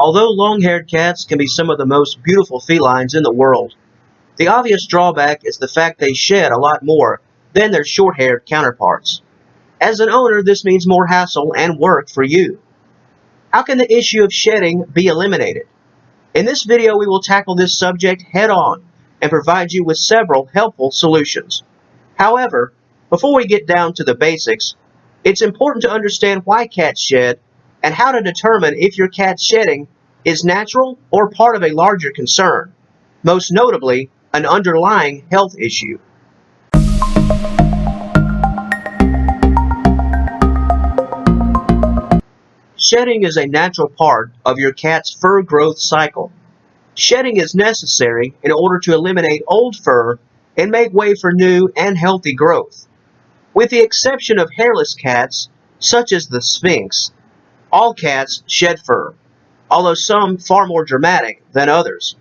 Although long-haired cats can be some of the most beautiful felines in the world, the obvious drawback is the fact they shed a lot more than their short-haired counterparts. As an owner, this means more hassle and work for you. How can the issue of shedding be eliminated? In this video, we will tackle this subject head-on and provide you with several helpful solutions. However, before we get down to the basics, it's important to understand why cats shed and how to determine if your cat's shedding is natural or part of a larger concern, most notably an underlying health issue. Shedding is a natural part of your cat's fur growth cycle. Shedding is necessary in order to eliminate old fur and make way for new and healthy growth. With the exception of hairless cats, such as the Sphinx, all cats shed fur, although some far more dramatic than others.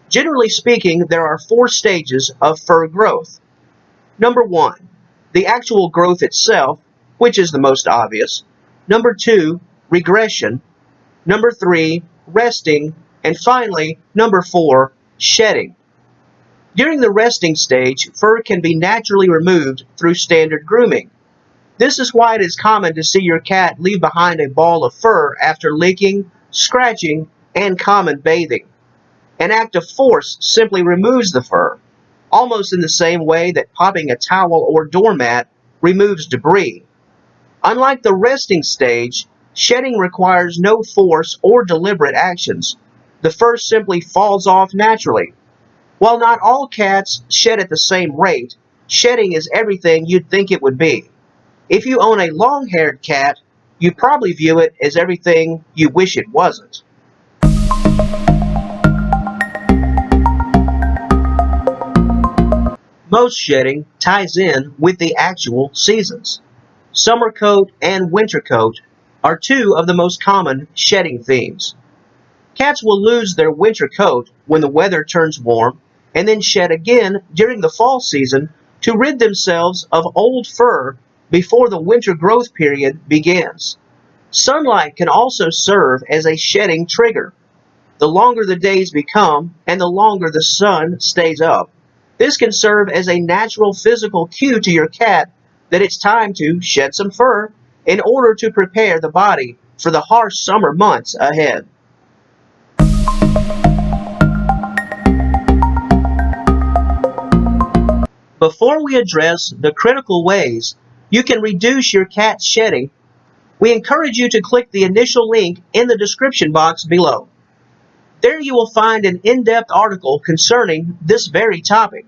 Generally speaking, there are 4 stages of fur growth. Number 1, the actual growth itself, which is the most obvious. Number 2, regression. Number 3, resting. And finally, number 4, shedding. During the resting stage, fur can be naturally removed through standard grooming. This is why it is common to see your cat leave behind a ball of fur after licking, scratching, and common bathing. An act of force simply removes the fur, almost in the same way that popping a towel or doormat removes debris. Unlike the resting stage, shedding requires no force or deliberate actions. The fur simply falls off naturally. While not all cats shed at the same rate, shedding is everything you'd think it would be. If you own a long-haired cat, you probably view it as everything you wish it wasn't. Most shedding ties in with the actual seasons. Summer coat and winter coat are 2 of the most common shedding themes. Cats will lose their winter coat when the weather turns warm and then shed again during the fall season to rid themselves of old fur before the winter growth period begins. Sunlight can also serve as a shedding trigger. The longer the days become and the longer the sun stays up, this can serve as a natural physical cue to your cat that it's time to shed some fur in order to prepare the body for the harsh summer months ahead. Before we address the critical ways you can reduce your cat's shedding, we encourage you to click the initial link in the description box below. There you will find an in-depth article concerning this very topic.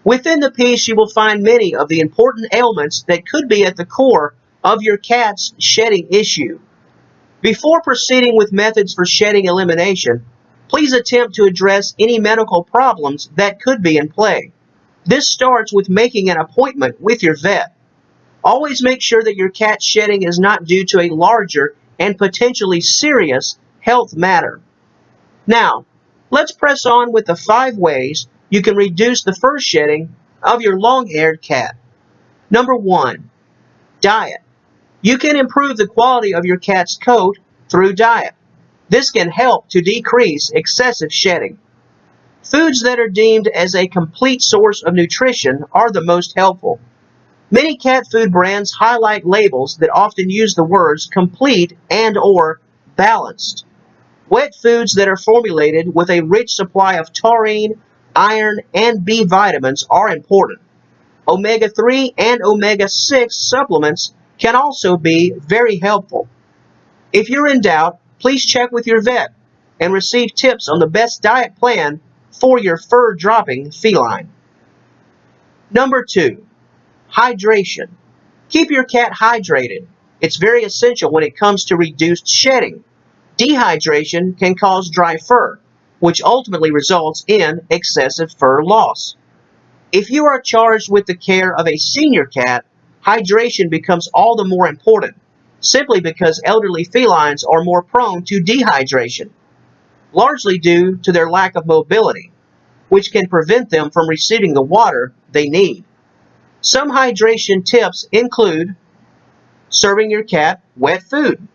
Within the piece, you will find many of the important ailments that could be at the core of your cat's shedding issue. Before proceeding with methods for shedding elimination, please attempt to address any medical problems that could be in play. This starts with making an appointment with your vet. Always make sure that your cat's shedding is not due to a larger and potentially serious health matter. Now, let's press on with the 5 ways you can reduce the fur shedding of your long-haired cat. Number 1, diet. You can improve the quality of your cat's coat through diet. This can help to decrease excessive shedding. Foods that are deemed as a complete source of nutrition are the most helpful. Many cat food brands highlight labels that often use the words complete and/or balanced. Wet foods that are formulated with a rich supply of taurine, iron, and B vitamins are important. Omega-3 and omega-6 supplements can also be very helpful. If you're in doubt, please check with your vet and receive tips on the best diet plan for your fur-dropping feline. Number 2, hydration. Keep your cat hydrated. It's very essential when it comes to reduced shedding. Dehydration can cause dry fur, which ultimately results in excessive fur loss. If you are charged with the care of a senior cat, hydration becomes all the more important, simply because elderly felines are more prone to dehydration, largely due to their lack of mobility, which can prevent them from receiving the water they need. Some hydration tips include serving your cat wet food.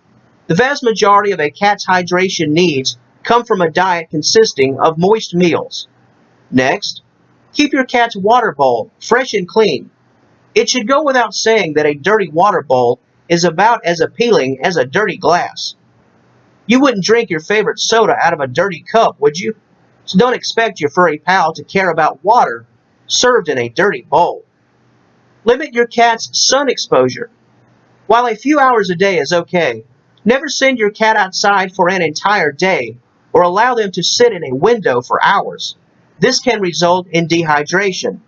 The vast majority of a cat's hydration needs come from a diet consisting of moist meals. Next, keep your cat's water bowl fresh and clean. It should go without saying that a dirty water bowl is about as appealing as a dirty glass. You wouldn't drink your favorite soda out of a dirty cup, would you? So don't expect your furry pal to care about water served in a dirty bowl. Limit your cat's sun exposure. While a few hours a day is okay, never send your cat outside for an entire day or allow them to sit in a window for hours. This can result in dehydration,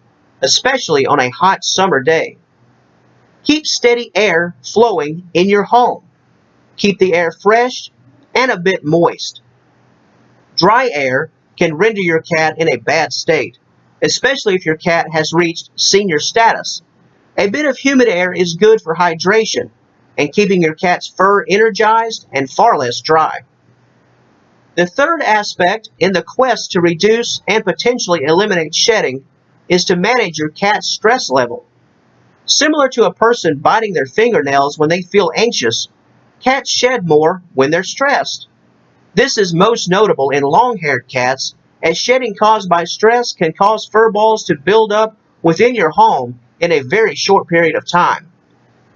especially on a hot summer day. Keep steady air flowing in your home. Keep the air fresh and a bit moist. Dry air can render your cat in a bad state, especially if your cat has reached senior status. A bit of humid air is good for hydration and keeping your cat's fur energized and far less dry. The third aspect in the quest to reduce and potentially eliminate shedding is to manage your cat's stress level. Similar to a person biting their fingernails when they feel anxious, cats shed more when they're stressed. This is most notable in long-haired cats, as shedding caused by stress can cause fur balls to build up within your home in a very short period of time.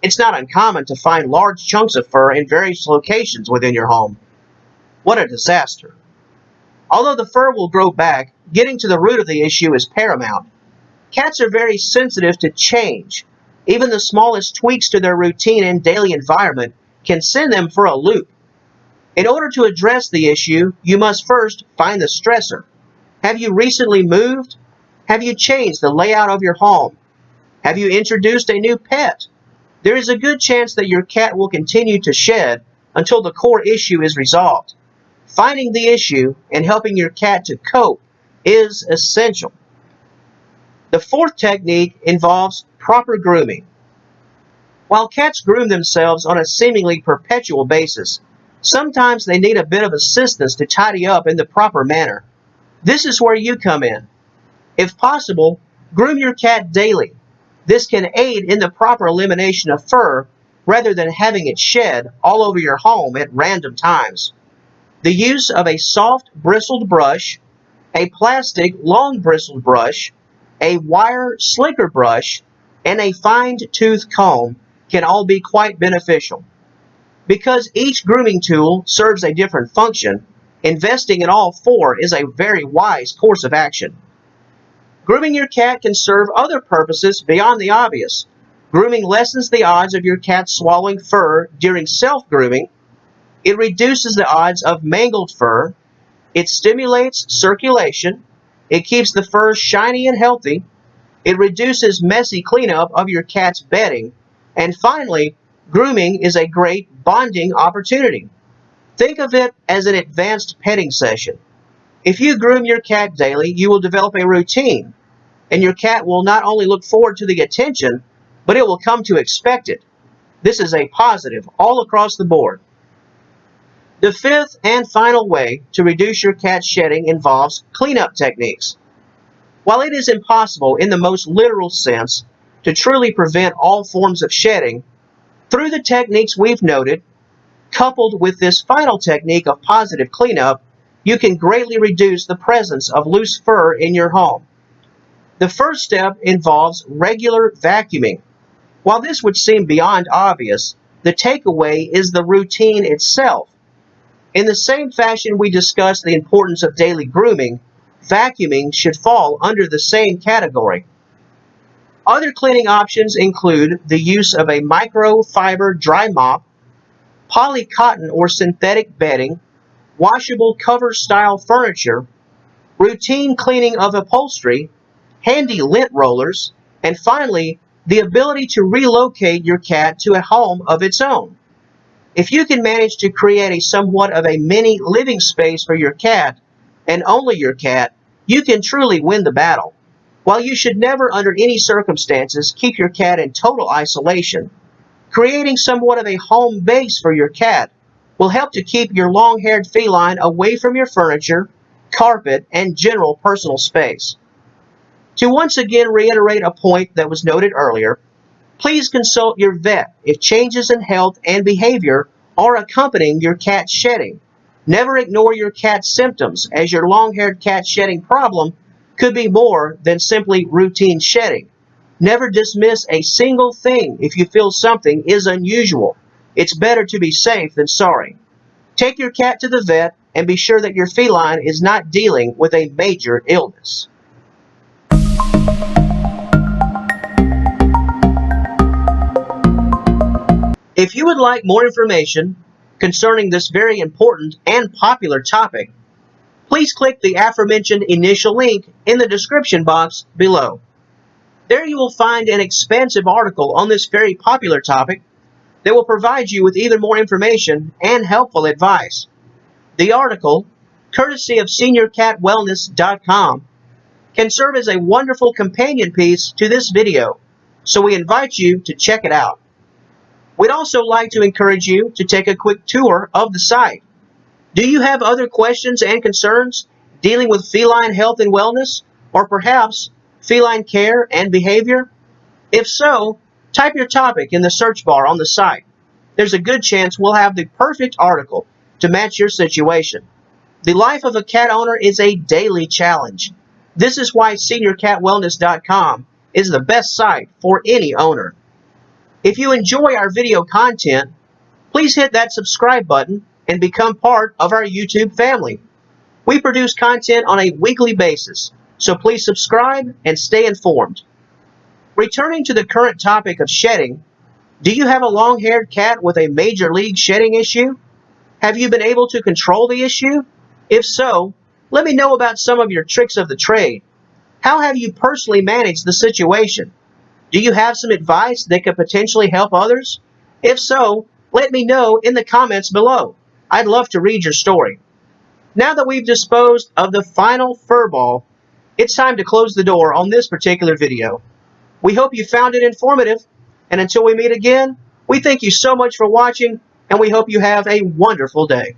It's not uncommon to find large chunks of fur in various locations within your home. What a disaster. Although the fur will grow back, getting to the root of the issue is paramount. Cats are very sensitive to change. Even the smallest tweaks to their routine and daily environment can send them for a loop. In order to address the issue, you must first find the stressor. Have you recently moved? Have you changed the layout of your home? Have you introduced a new pet? There is a good chance that your cat will continue to shed until the core issue is resolved. Finding the issue and helping your cat to cope is essential. The fourth technique involves proper grooming. While cats groom themselves on a seemingly perpetual basis, sometimes they need a bit of assistance to tidy up in the proper manner. This is where you come in. If possible, groom your cat daily. This can aid in the proper elimination of fur rather than having it shed all over your home at random times. The use of a soft bristled brush, a plastic long bristled brush, a wire slicker brush, and a fine-tooth comb can all be quite beneficial. Because each grooming tool serves a different function, investing in all four is a very wise course of action. Grooming your cat can serve other purposes beyond the obvious. Grooming lessens the odds of your cat swallowing fur during self-grooming. It reduces the odds of mangled fur. It stimulates circulation. It keeps the fur shiny and healthy. It reduces messy cleanup of your cat's bedding. And finally, grooming is a great bonding opportunity. Think of it as an advanced petting session. If you groom your cat daily, you will develop a routine, and your cat will not only look forward to the attention, but it will come to expect it. This is a positive all across the board. The fifth and final way to reduce your cat's shedding involves cleanup techniques. While it is impossible in the most literal sense to truly prevent all forms of shedding, through the techniques we've noted, coupled with this final technique of positive cleanup, you can greatly reduce the presence of loose fur in your home. The first step involves regular vacuuming. While this would seem beyond obvious, the takeaway is the routine itself. In the same fashion we discussed the importance of daily grooming, vacuuming should fall under the same category. Other cleaning options include the use of a microfiber dry mop, poly-cotton or synthetic bedding, washable cover-style furniture, routine cleaning of upholstery, handy lint rollers, and finally, the ability to relocate your cat to a home of its own. If you can manage to create a somewhat of a mini living space for your cat, and only your cat, you can truly win the battle. While you should never under any circumstances keep your cat in total isolation, creating somewhat of a home base for your cat will help to keep your long-haired feline away from your furniture, carpet, and general personal space. To once again reiterate a point that was noted earlier, please consult your vet if changes in health and behavior are accompanying your cat's shedding. Never ignore your cat's symptoms, as your long-haired cat shedding problem could be more than simply routine shedding. Never dismiss a single thing if you feel something is unusual. It's better to be safe than sorry. Take your cat to the vet and be sure that your feline is not dealing with a major illness. If you would like more information concerning this very important and popular topic, please click the aforementioned initial link in the description box below. There you will find an expansive article on this very popular topic that will provide you with even more information and helpful advice. The article, courtesy of SeniorCatWellness.com, can serve as a wonderful companion piece to this video, so we invite you to check it out. We'd also like to encourage you to take a quick tour of the site. Do you have other questions and concerns dealing with feline health and wellness, or perhaps feline care and behavior? If so, type your topic in the search bar on the site. There's a good chance we'll have the perfect article to match your situation. The life of a cat owner is a daily challenge. This is why SeniorCatWellness.com is the best site for any owner. If you enjoy our video content, please hit that subscribe button and become part of our YouTube family. We produce content on a weekly basis, so please subscribe and stay informed. Returning to the current topic of shedding, do you have a long-haired cat with a major league shedding issue? Have you been able to control the issue? If so, let me know about some of your tricks of the trade. How have you personally managed the situation? Do you have some advice that could potentially help others? If so, let me know in the comments below. I'd love to read your story. Now that we've disposed of the final fur ball, it's time to close the door on this particular video. We hope you found it informative, and until we meet again, we thank you so much for watching, and we hope you have a wonderful day.